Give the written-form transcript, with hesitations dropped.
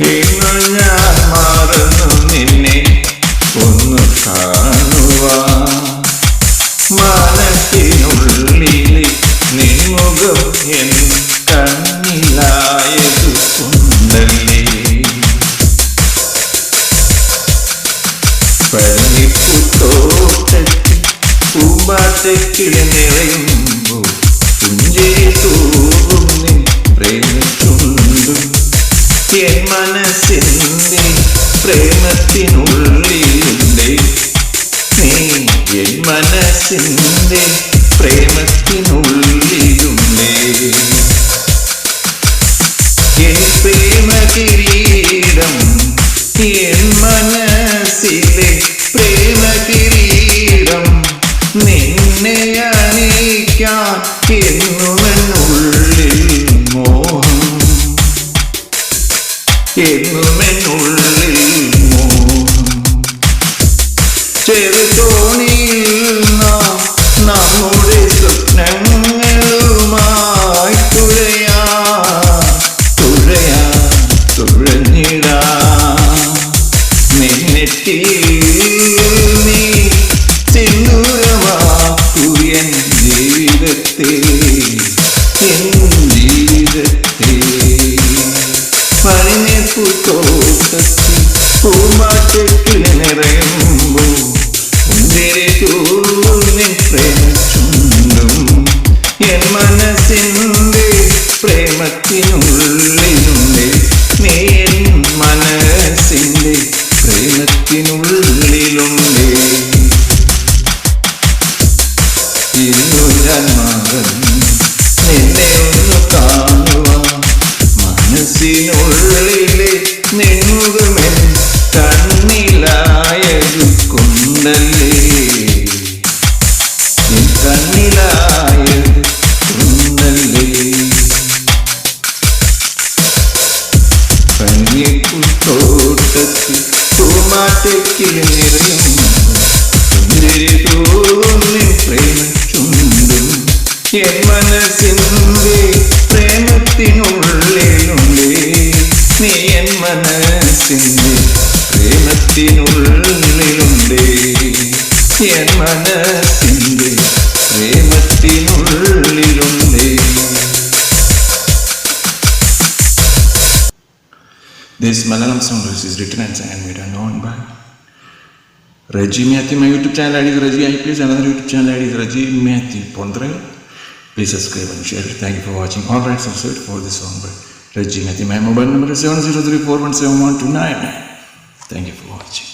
ഇന്നു ഞാൻ മറന്നു നിന്നെ ഒന്ന് കാണുവാൻ. മനസ്സിനുള്ളിൽ നിൻമുഖം എൻ കണ്ണിലായതു കൊണ്ടല്ലേ. പന്നിപ്പൂത്തോട്ടത്തിൽ പൂമ്പാറ്റക്കിളി നിറയുമ്പോൾ പുഞ്ചിരി തൂകും നിൻ പ്രേമച്ചുണ്ടും എൻ മനസ്സിൻ്റെ പ്രേമത്തിനുള്ളിലുണ്ടേ. നീ എൻ മനസ്സിൻ്റെ പ്രേമത്തിനുള്ളിലുണ്ടേ. എൻ പ്രേമ കിരീടം എൻ മനസ്സിലെ പ്രേമ കിരീടം നിന്നെ അണിയിക്കാൻ എന്നുമെന്നുള്ളിൽ മോഹം. എന്നുമെന്നുള്ളിൽ മോഹം. ചെറുതോണിയിൽ നാം നമ്മുടെ സ്വപ്നങ്ങളുമായി തുഴഞ്ഞിടാം. നിന്നെത്തിയിൽ നീ സിന്ദൂരമാക്കൂ എൻ ജീവിതത്തെ, എൻ ജീവിതത്തെ. പനിനീർപ്പൂത്തോട്ടത്തിൽ പൂമ്പാറ്റക്കിളി നിറയുമ്പോൾ പുഞ്ചിരി തൂകും നിൻ പ്രേമച്ചുണ്ടും എൻ മനസ്സിൻ്റെ പ്രേമത്തിനുള്ളിലുണ്ട്. നീ എൻ മനസ്സിൻ്റെ പ്രേമത്തിനുള്ളിലുണ്ട്. ഇന്നു ഞാൻ മറന്നു നിന്നെ ഒന്ന് കാണുവാൻ. മനസ്സിനുള്ളിലെ നിൻമുഖമെൻ കണ്ണിലായതു കൊണ്ടല്ലേ. നിൻ കണ്ണിലായത് കൊണ്ടല്ലേ. പന്നിപ്പൂത്തോട്ടത്തിൽ പൂമാറ്റക്കിളി നിറയുമ്പോൾ പുഞ്ചിരി തൂകും നിൻ പ്രേമച്ചുണ്ടും എൻ മനസ്സിൻ്റെ പ്രേമത്തിനുള്ളിലുണ്ട്. നീ എൻ മനസ്സിൻ്റെ പ്രേമത്തിനുള്ളിലുണ്ട്. എൻ മനസ്സിൻ്റെ പ്രേമത്തിനുള്ളിലുണ്ട്. This Malayalam song is written and sang and made unknown by Reggie Matthew. My YouTube channel ID is Reggie IPS. Another YouTube channel ID is Reggie Matthew Pondre. Please subscribe and share it. Thank you for watching. All rights reserved for this song by Reggie Matthew. My mobile number is 7034171129. Thank you for watching.